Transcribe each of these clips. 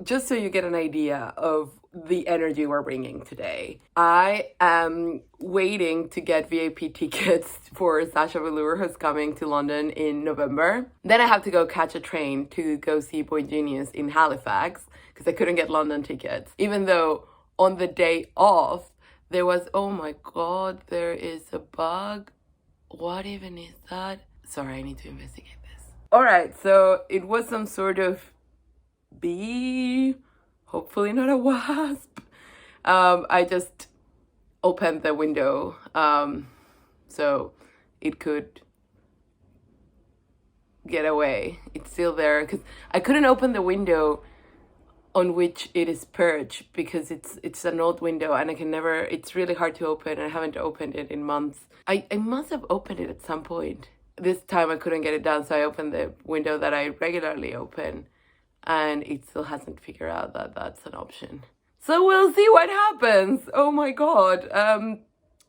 just so you get an idea of the energy we're bringing today, I am waiting to get VIP tickets for Sasha Velour, who's coming to London in November. Then I have to go catch a train to go see Boy Genius in Halifax because I couldn't get London tickets, even though on the day off there was, oh my god, there is a bug. What even is that? Sorry, I need to investigate this. All right, so it was some sort of bee, hopefully not a wasp. I just opened the window so it could get away. It's still there because I couldn't open the window on which it is perched because it's an old window and I can never, it's really hard to open. I haven't opened it in months. I must have opened it at some point. This time I couldn't get it done, so I opened the window that I regularly open, and it still hasn't figured out that that's an option. So we'll see what happens. Oh my god.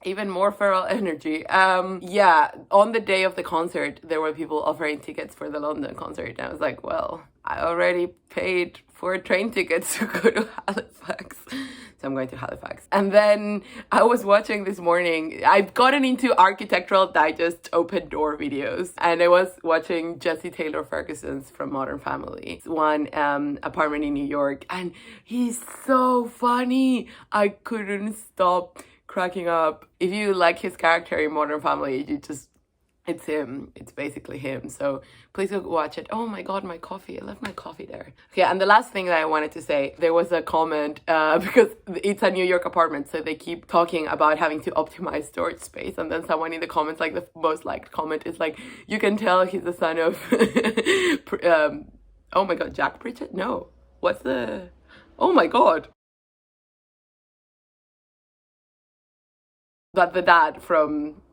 Even more feral energy. Yeah, on the day of the concert, there were people offering tickets for the London concert. And I was like, well, I already paid for train tickets to go to Halifax. So I'm going to Halifax. And then I was watching this morning, I've gotten into Architectural Digest open door videos. And I was watching Jesse Taylor Ferguson's from Modern Family. One apartment in New York. And he's so funny. I couldn't stop cracking up. If you like his character in Modern Family, it's him. It's basically him. So please go watch it. Oh my god, my coffee. I left my coffee there. Okay, and the last thing that I wanted to say, there was a comment, because it's a New York apartment, so they keep talking about having to optimize storage space. And then someone in the comments, like the most liked comment is like, you can tell he's the son of, oh my god, Jack Pritchett? No. What's the, oh my god. But the dad from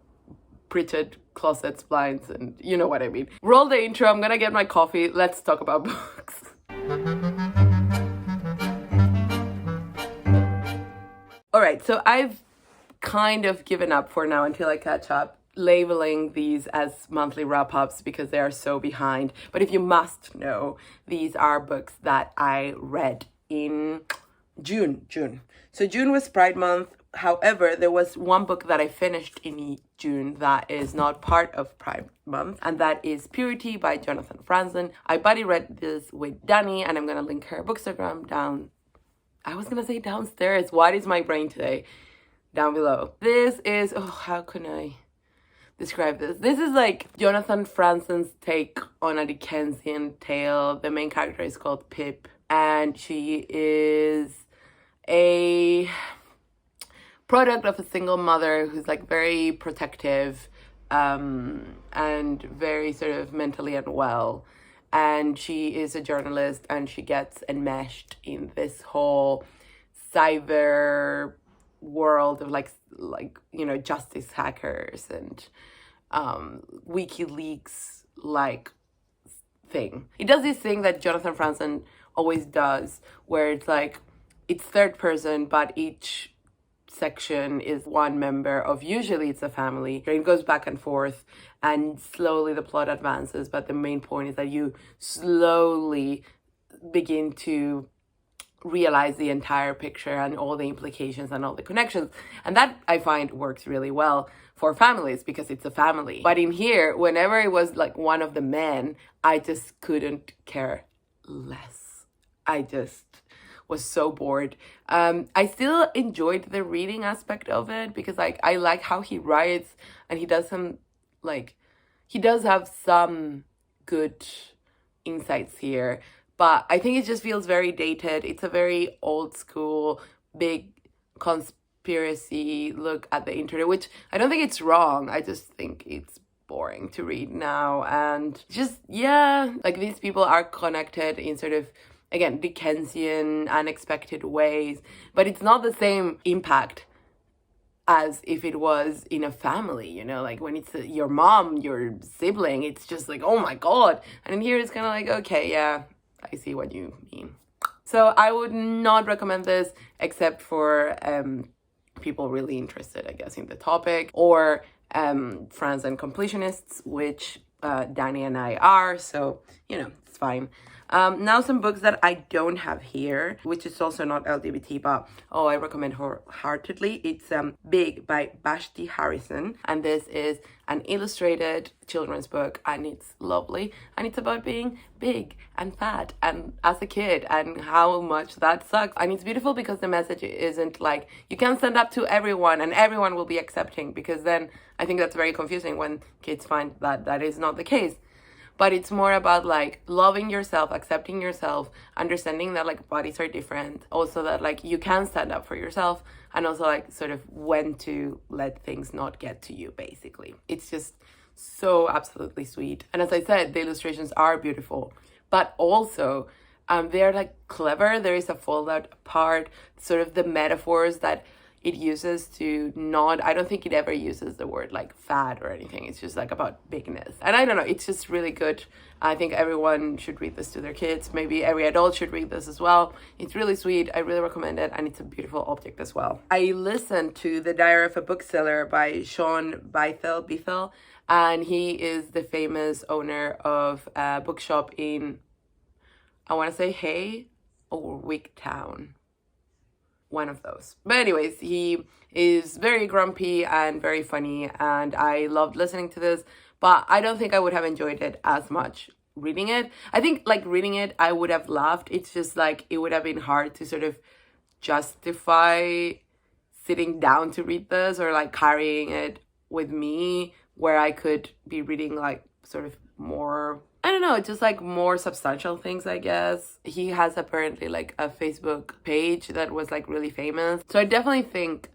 Pritchett, Closets, Blinds, and you know what I mean. Roll the intro, I'm gonna get my coffee, let's talk about books. Alright, so I've kind of given up for now until I catch up, labeling these as monthly wrap-ups because they are so behind. But if you must know, these are books that I read in June. So June was Pride Month. However, there was one book that I finished in June that is not part of Pride Month, and that is Purity by Jonathan Franzen. I buddy read this with Dani, and I'm gonna link her Bookstagram down. I was gonna say downstairs. What is my brain today? Down below. This is, oh, how can I describe this? This is like Jonathan Franzen's take on a Dickensian tale. The main character is called Pip, and she is a product of a single mother who's like very protective and very sort of mentally unwell, and she is a journalist and she gets enmeshed in this whole cyber world of like you know, justice hackers and WikiLeaks like thing. He does this thing that Jonathan Franzen always does where it's like it's third person, but each section is one member of, usually it's a family. It goes back and forth and slowly the plot advances, but the main point is that you slowly begin to realize the entire picture and all the implications and all the connections. And that I find works really well for families because it's a family. But in here, whenever it was like one of the men, I just couldn't care less. I just was so bored. I still enjoyed the reading aspect of it because like I like how he writes, and he does some like, he does have some good insights here, but I think it just feels very dated. It's a very old school, big conspiracy look at the internet, which I don't think it's wrong. I just think it's boring to read now. And just, yeah, like these people are connected in sort of, again, Dickensian, unexpected ways, but it's not the same impact as if it was in a family, you know, like when it's your mom, your sibling, it's just like, oh my god. And in here it's kind of like, okay, yeah, I see what you mean. So I would not recommend this except for people really interested, I guess, in the topic, or Franzen completionists, which Dani and I are. So, you know, it's fine. Now some books that I don't have here, which is also not LGBT, but I recommend wholeheartedly. It's Big by Vashti Harrison, and this is an illustrated children's book, and it's lovely, and it's about being big and fat and as a kid and how much that sucks. And it's beautiful because the message isn't like you can stand up to everyone and everyone will be accepting, because then I think that's very confusing when kids find that that is not the case. But it's more about like loving yourself, accepting yourself, understanding that like bodies are different. Also that like you can stand up for yourself, and also like sort of when to let things not get to you, basically. It's just so absolutely sweet. And as I said, the illustrations are beautiful, but also they're like clever. There is a fold out part, sort of the metaphors that it uses to not, I don't think it ever uses the word like fat or anything. It's just like about bigness. And I don't know, it's just really good. I think everyone should read this to their kids. Maybe every adult should read this as well. It's really sweet. I really recommend it. And it's a beautiful object as well. I listened to The Diary of a Bookseller by Shaun Bythel. And he is the famous owner of a bookshop in, I want to say Hay or Wigtown. One of those. But anyways, he is very grumpy and very funny, and I loved listening to this, but I don't think I would have enjoyed it as much reading it. I think like reading it, I would have laughed. It's just like it would have been hard to sort of justify sitting down to read this or like carrying it with me, where I could be reading like sort of more, I don't know, just like more substantial things, I guess. He has apparently like a Facebook page that was like really famous. So I definitely think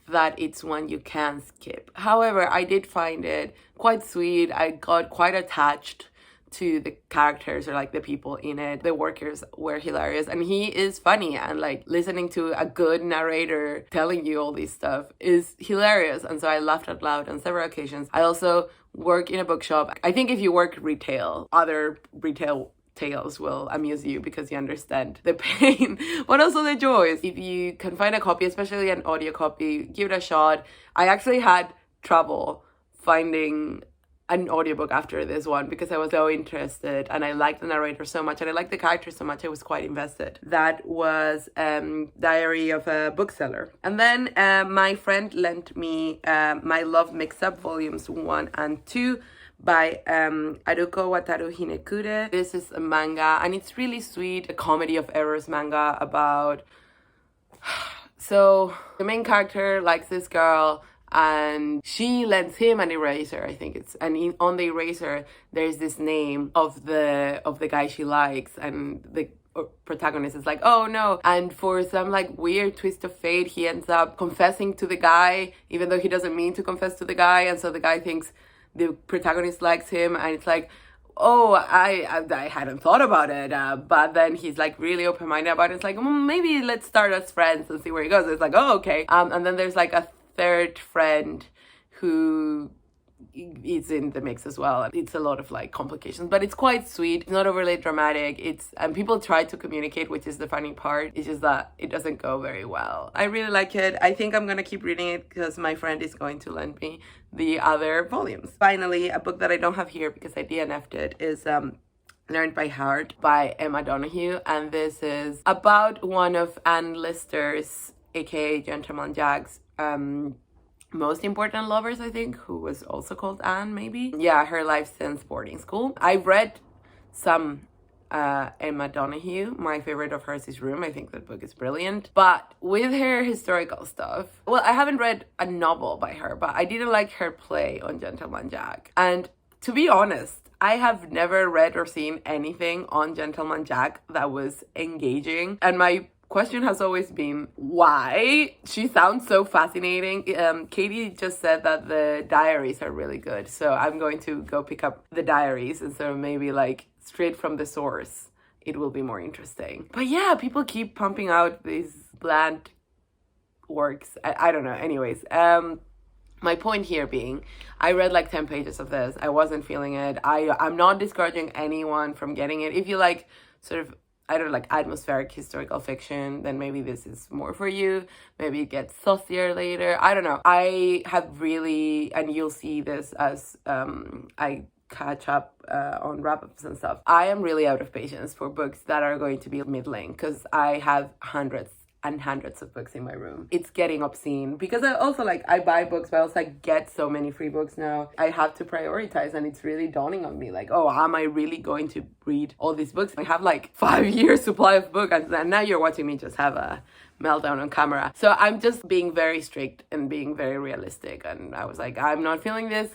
that it's one you can skip. However, I did find it quite sweet. I got quite attached to the characters or like the people in it. The workers were hilarious, and he is funny, and like listening to a good narrator telling you all this stuff is hilarious. And so I laughed out loud on several occasions. I also work in a bookshop. I think if you work retail, other retail tales will amuse you because you understand the pain but also the joys. If you can find a copy, especially an audio copy, give it a shot. I actually had trouble finding an audiobook after this one because I was so interested and I liked the narrator so much and I liked the characters so much. I was quite invested. That was Diary of a Bookseller. And then my friend lent me My Love Mix-Up Volumes 1 and 2 by Aruko, Wataru, Hinekure. This is a manga and it's really sweet, a comedy of errors manga about... So the main character likes this girl and she lends him an eraser, I think it's, and on the eraser there's this name of the guy she likes, and the protagonist is like, oh no, and for some like weird twist of fate he ends up confessing to the guy even though he doesn't mean to confess to the guy, and so the guy thinks the protagonist likes him, and it's like, oh, I hadn't thought about it, but then he's like really open-minded about it. It's like, maybe let's start as friends and see where he goes. It's like, oh, okay. And then there's like a third friend who is in the mix as well. It's a lot of like complications, but it's quite sweet. It's not overly dramatic. And people try to communicate, which is the funny part. It's just that it doesn't go very well. I really like it. I think I'm gonna keep reading it because my friend is going to lend me the other volumes. Finally, a book that I don't have here because I DNF'd it is Learned by Heart by Emma Donoghue, and this is about one of Anne Lister's, aka Gentleman Jack's, most important lovers, I think, who was also called Anne, maybe. Yeah, her life since boarding school. I've read some Emma Donoghue. My favorite of hers is Room. I think that book is brilliant. But with her historical stuff, well, I haven't read a novel by her, but I didn't like her play on Gentleman Jack. And to be honest, I have never read or seen anything on Gentleman Jack that was engaging. And my question has always been why. She sounds so fascinating. Katie just said that the diaries are really good, so I'm going to go pick up the diaries, and so maybe like straight from the source it will be more interesting. But yeah, people keep pumping out these bland works. I don't know. Anyways, my point here being, I read like 10 pages of this. I wasn't feeling it. I'm not discouraging anyone from getting it. If you like sort of, I don't know, like atmospheric historical fiction, then maybe this is more for you. Maybe it gets saucier later. I don't know. I have really, and you'll see this as I catch up on wrap-ups and stuff. I am really out of patience for books that are going to be middling because I have hundreds and hundreds of books in my room. It's getting obscene because I also I buy books, but I also get so many free books now. I have to prioritize, and it's really dawning on me oh, am I really going to read all these books? I have 5 years supply of books, and now you're watching me just have a meltdown on camera. So I'm just being very strict and being very realistic, and I was I'm not feeling this.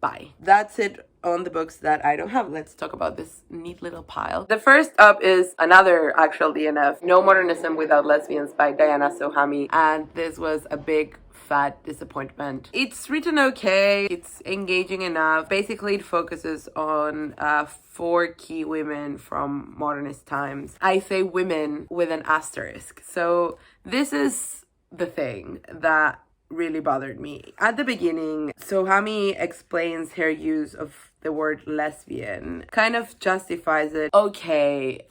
Bye. That's it on the books that I don't have. Let's talk about this neat little pile. The first up is another actual DNF, No Modernism Without Lesbians by Diana Souhami, and this was a big fat disappointment. It's written okay, it's engaging enough. Basically, it focuses on 4 key women from modernist times. I say women with an asterisk. So this is the thing that really bothered me. At the beginning, Souhami explains her use of the word lesbian, kind of justifies it. Okay,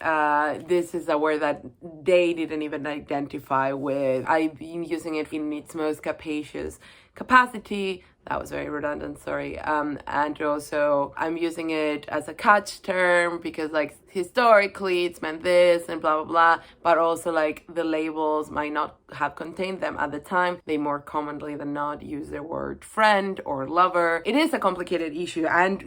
this is a word that they didn't even identify with. I've been using it in its most capacious capacity. That was very redundant, sorry. And also I'm using it as a catch term because historically it's meant this and blah, blah, blah. But also the labels might not have contained them at the time. They more commonly than not use the word friend or lover. It is a complicated issue. And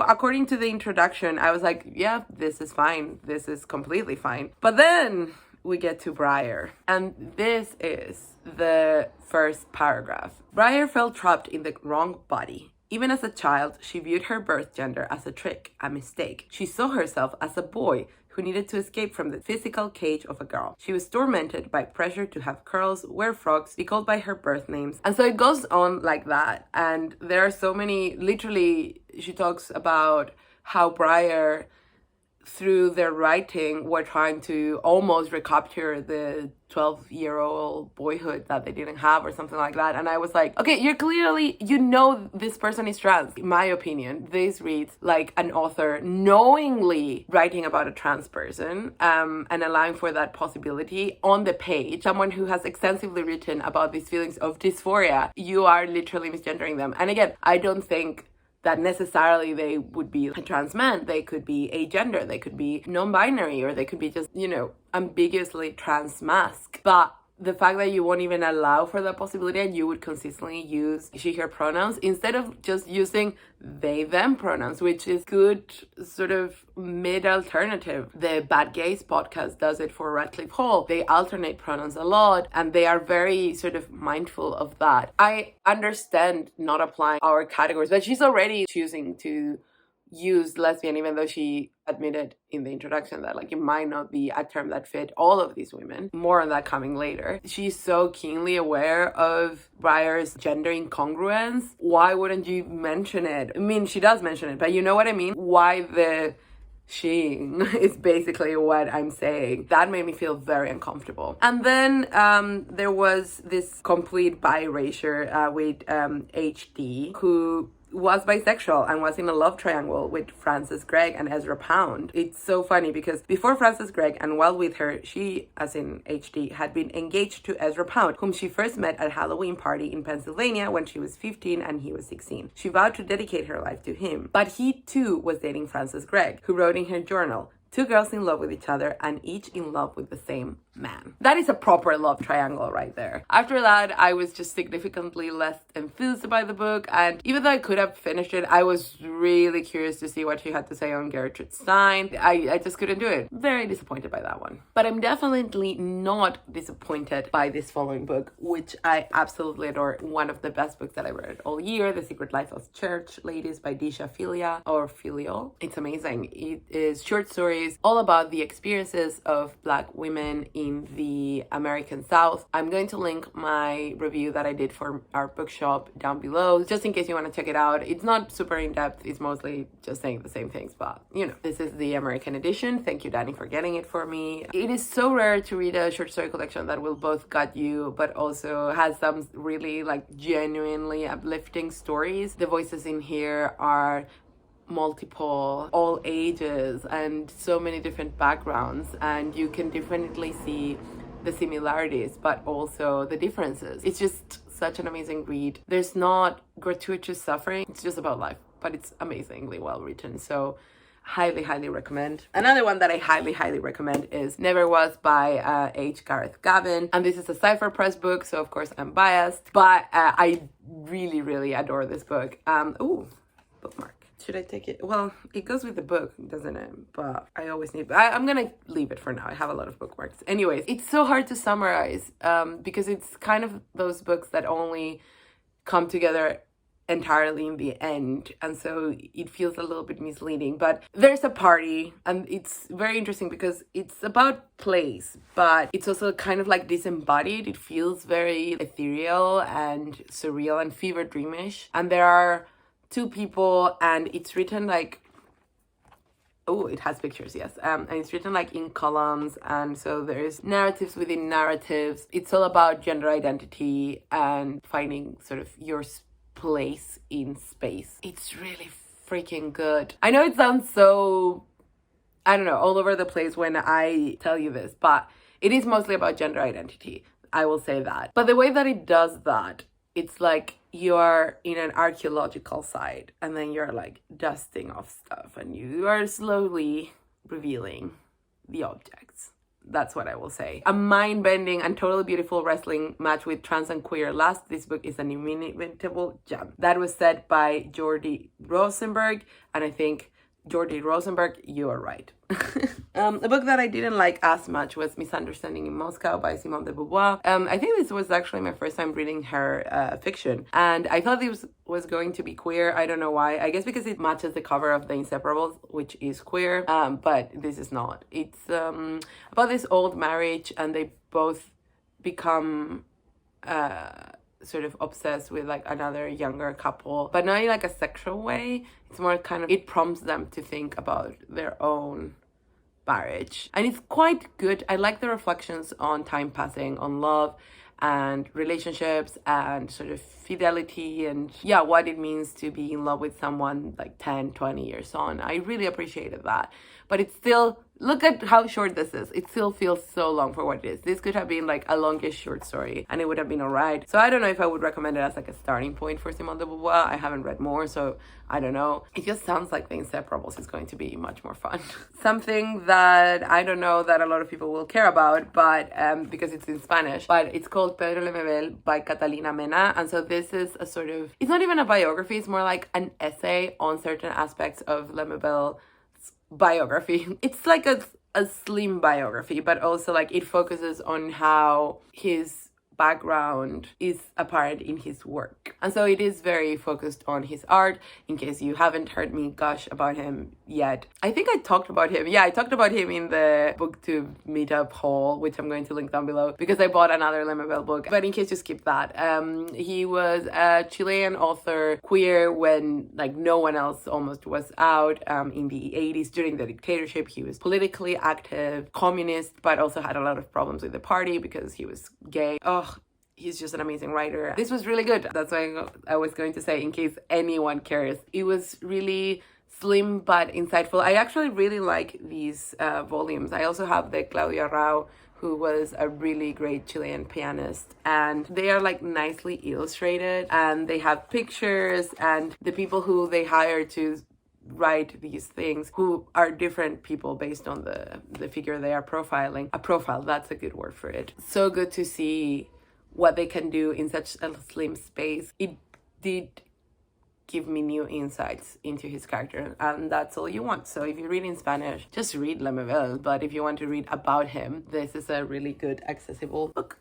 according to the introduction, I was yeah, this is fine. This is completely fine. But then we get to Briar. And this is the first paragraph. Briar felt trapped in the wrong body. Even as a child, she viewed her birth gender as a trick, a mistake. She saw herself as a boy who needed to escape from the physical cage of a girl. She was tormented by pressure to have curls, wear frocks, be called by her birth names. And so it goes on like that. And there are so many, literally, she talks about how Briar, through their writing, were trying to almost recapture the 12-year-old boyhood that they didn't have or something like that. And I was okay, you're clearly, this person is trans. In my opinion, this reads like an author knowingly writing about a trans person and allowing for that possibility on the page. Someone who has extensively written about these feelings of dysphoria, you are literally misgendering them. And again, I don't think that necessarily they would be a trans man. They could be agender, they could be non-binary, or they could be just, ambiguously trans mask. But the fact that you won't even allow for that possibility and you would consistently use she, her pronouns instead of just using they, them pronouns, which is good sort of mid-alternative. The Bad Gays podcast does it for Radcliffe Hall. They alternate pronouns a lot and they are very sort of mindful of that. I understand not applying our categories, but she's already choosing to use lesbian, even though she admitted in the introduction that it might not be a term that fit all of these women. More on that coming later. She's so keenly aware of Briar's gender incongruence. Why wouldn't you mention it? I mean, she does mention it, but you know what I mean? Why the she is basically what I'm saying. That made me feel very uncomfortable. And then there was this complete bi-erasure with HD, who was bisexual and was in a love triangle with Frances Gregg and Ezra Pound. It's so funny because before Frances Gregg and while with her, she, as in HD, had been engaged to Ezra Pound, whom she first met at a Halloween party in Pennsylvania when she was 15 and he was 16. She vowed to dedicate her life to him. But he too was dating Frances Gregg, who wrote in her journal, "Two girls in love with each other and each in love with the same man." That is a proper love triangle right there. After that, I was just significantly less enthused by the book, and even though I could have finished it, I was really curious to see what she had to say on Gertrude Stein. I just couldn't do it. Very disappointed by that one. But I'm definitely not disappointed by this following book, which I absolutely adore. One of the best books that I read all year, The Secret Life of Church Ladies by Deesha Philyaw. It's amazing. It is short stories all about the experiences of Black women in the American South. I'm going to link my review that I did for our bookshop down below, just in case you want to check it out. It's not super in-depth, it's mostly just saying the same things, but this is the American edition. Thank you, Danny, for getting it for me. It is so rare to read a short story collection that will both gut you, but also has some really genuinely uplifting stories. The voices in here are multiple, all ages, and so many different backgrounds, and you can definitely see the similarities but also the differences. It's just such an amazing read. There's not gratuitous suffering, it's just about life. but it's amazingly well written. So highly recommend. Another one that I highly recommend is Never Was by Gareth Gavin, and this is a Cypher Press book, so of course I'm biased, but I really adore this book. Ooh, bookmark. Should I take it? Well, it goes with the book, doesn't it? But I always need... I'm gonna leave it for now. I have a lot of bookmarks. Anyways, it's so hard to summarize because it's kind of those books that only come together entirely in the end, and so it feels a little bit misleading. But there's a party, and it's very interesting because it's about place, but it's also kind of like disembodied. It feels very ethereal and surreal and fever dreamish, and there are two people, and it's written like, oh, it has pictures, yes, and it's written like in columns, and so there's narratives within narratives. It's all about gender identity and finding sort of your place in space. It's really freaking good. I know it sounds so, I don't know, all over the place when I tell you this, but it is mostly about gender identity, I will say that. But the way that it does that, it's like you're in an archaeological site, and then you're like dusting off stuff, and you are slowly revealing the objects. That's what I will say. A mind-bending and totally beautiful wrestling match with trans and queer lust. This book is an inimitable gem. That was said by Jordi Rosenberg, and I think, Jordi Rosenberg, you are right. A book that I didn't like as much was Misunderstanding in Moscow by Simone de Beauvoir. I think this was actually my first time reading her fiction, and I thought this was going to be queer. I don't know why. I guess because it matches the cover of the Inseparables, which is queer, but this is not. It's about this old marriage, and they both become sort of obsessed with like another younger couple, but not in like a sexual way. It's more kind of, it prompts them to think about their own marriage, and it's quite good. I like the reflections on time passing, on love and relationships and sort of fidelity, and yeah, what it means to be in love with someone like 10-20 years on. I really appreciated that, but it's still, look at how short this is. It still feels so long for what it is. This could have been like a longish short story and it would have been alright. So I don't know if I would recommend it as like a starting point for Simone de Beauvoir. I haven't read more, so I don't know. It just sounds like The Inseparables is going to be much more fun. Something that I don't know that a lot of people will care about, but because it's in Spanish, but it's called Pedro Lemebel by Catalina Mena. And so this is a sort of, it's not even a biography, it's more like an essay on certain aspects of Lemebel's biography. It's like a slim biography, but also like it focuses on how his background is apparent in his work. And so it is very focused on his art, in case you haven't heard me gush about him yet. I think I talked about him. Yeah, I talked about him in the BookTube meetup haul, which I'm going to link down below, because I bought another Lemebel book. But in case you skipped that, he was a Chilean author, queer when like no one else almost was out in the 80s during the dictatorship. He was politically active, communist, but also had a lot of problems with the party because he was gay. He's just an amazing writer. This was really good. That's why I was going to say, in case anyone cares. It was really slim but insightful. I actually really like these volumes. I also have the Claudia Rao, who was a really great Chilean pianist, and they are like nicely illustrated, and they have pictures, and the people who they hire to write these things, who are different people based on the figure they are profiling. A profile, that's a good word for it. So good to see what they can do in such a slim space. It did give me new insights into his character, and that's all you want. So if you read in Spanish, just read Lemebel, but if you want to read about him, this is a really good, accessible book.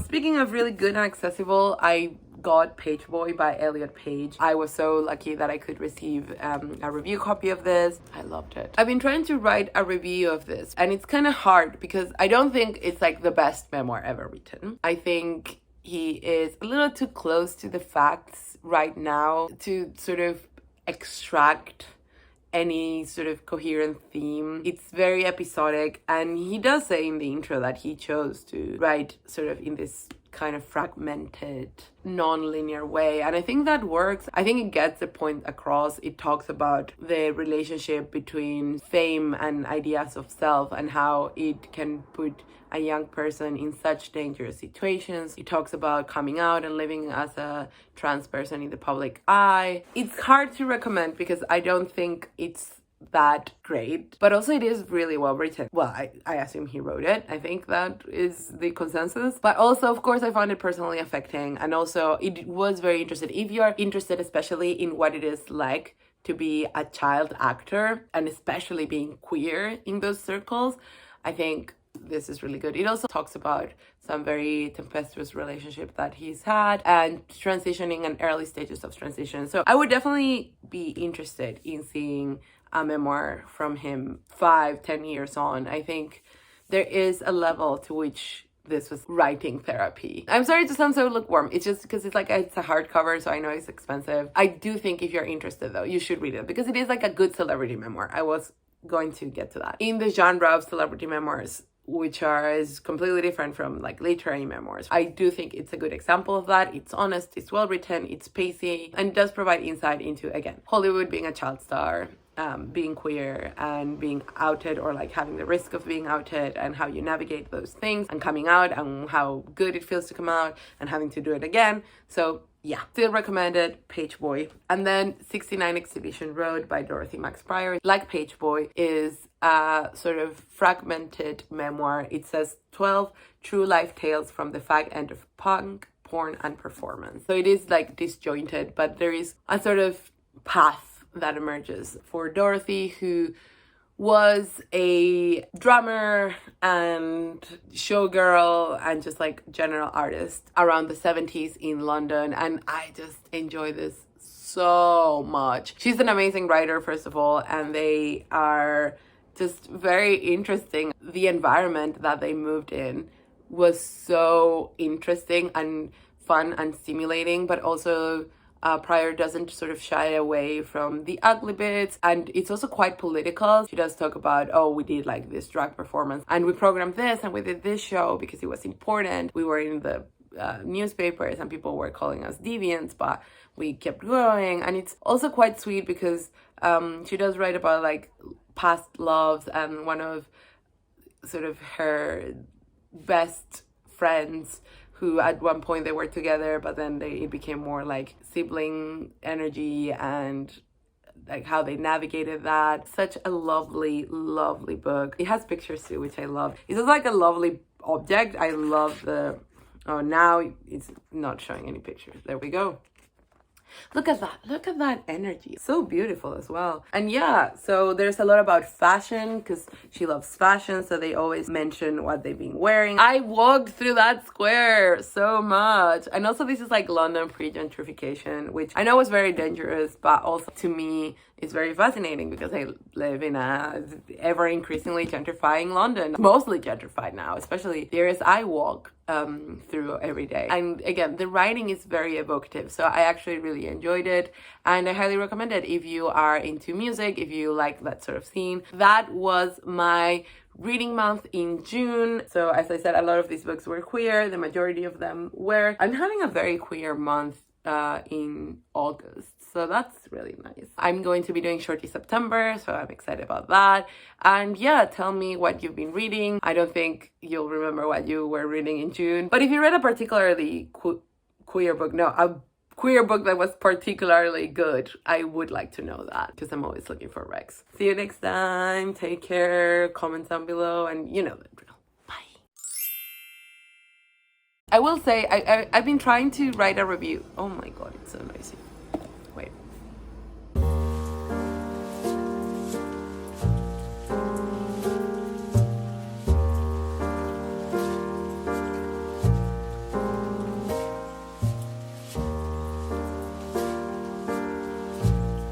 Speaking of really good and accessible, I got Pageboy by Elliot Page. I was so lucky that I could receive a review copy of this. I loved it. I've been trying to write a review of this, and it's kind of hard because I don't think it's like the best memoir ever written. I think he is a little too close to the facts right now to sort of extract any sort of coherent theme. It's very episodic, and he does say in the intro that he chose to write sort of in this kind of fragmented, non-linear way. And I think that works. I think it gets the point across. It talks about the relationship between fame and ideas of self and how it can put a young person in such dangerous situations. It talks about coming out and living as a trans person in the public eye. It's hard to recommend because I don't think it's that great, but also it is really well written. Well, I assume he wrote it. I think that is the consensus. But also, of course, I found it personally affecting, and also it was very interesting. If you're interested especially in what it is like to be a child actor, and especially being queer in those circles, I think this is really good. It also talks about some very tempestuous relationship that he's had and transitioning and early stages of transition. So I would definitely be interested in seeing a memoir from him 5-10 years on. I think there is a level to which this was writing therapy. I'm sorry to sound so lukewarm. It's just because it's a hardcover, so I know it's expensive. I do think if you're interested though, you should read it because it is like a good celebrity memoir. I was going to get to that. In the genre of celebrity memoirs, which is completely different from like literary memoirs, I do think it's a good example of that. It's honest, it's well written, it's pacey, and it does provide insight into, again, Hollywood, being a child star, being queer and being outed, or like having the risk of being outed, and how you navigate those things, and coming out, and how good it feels to come out and having to do it again. So yeah, still recommended Pageboy. And then 69 Exhibition Road by Dorothy Max Pryor, like Pageboy, is a sort of fragmented memoir. It says 12 true life tales from the fag end of punk, porn, and performance. So it is like disjointed, but there is a sort of path that emerges for Dorothy, who was a drummer and showgirl and just like general artist around the 70s in London. And I just enjoy this so much. She's an amazing writer, first of all, and they are just very interesting. The environment that they moved in was so interesting and fun and stimulating, but also Pryor doesn't sort of shy away from the ugly bits, and it's also quite political. She does talk about, oh, we did like this drag performance and we programmed this and we did this show because it was important. We were in the newspapers and people were calling us deviants, but we kept going. And it's also quite sweet because she does write about like past loves, and one of sort of her best friends who at one point they were together, but then it became more like sibling energy, and like how they navigated that. Such a lovely, lovely book. It has pictures too, which I love. It's just like a lovely object. I love the, oh, now it's not showing any pictures. There we go. Look at that energy. So beautiful as well. And yeah, so there's a lot about fashion because she loves fashion, so they always mention what they've been wearing. I walked through that square so much. And also this is like London pre-gentrification, which I know was very dangerous, but also to me it's very fascinating because I live in a ever increasingly gentrifying London. Mostly gentrified now, especially the areas I walk through every day. And again, the writing is very evocative, so I actually really enjoyed it, and I highly recommend it if you are into music, if you like that sort of scene. That was my reading month in June. So as I said, a lot of these books were queer, the majority of them were. I'm having a very queer month in August, so that's really nice. I'm going to be doing Shorty September, so I'm excited about that. And yeah, tell me what you've been reading. I don't think you'll remember what you were reading in June, but if you read a particularly queer book, no, a queer book that was particularly good, I would like to know that because I'm always looking for recs. See you next time. Take care. Comment down below, and you know the drill. I will say, I've been trying to write a review. Oh my god, it's so noisy.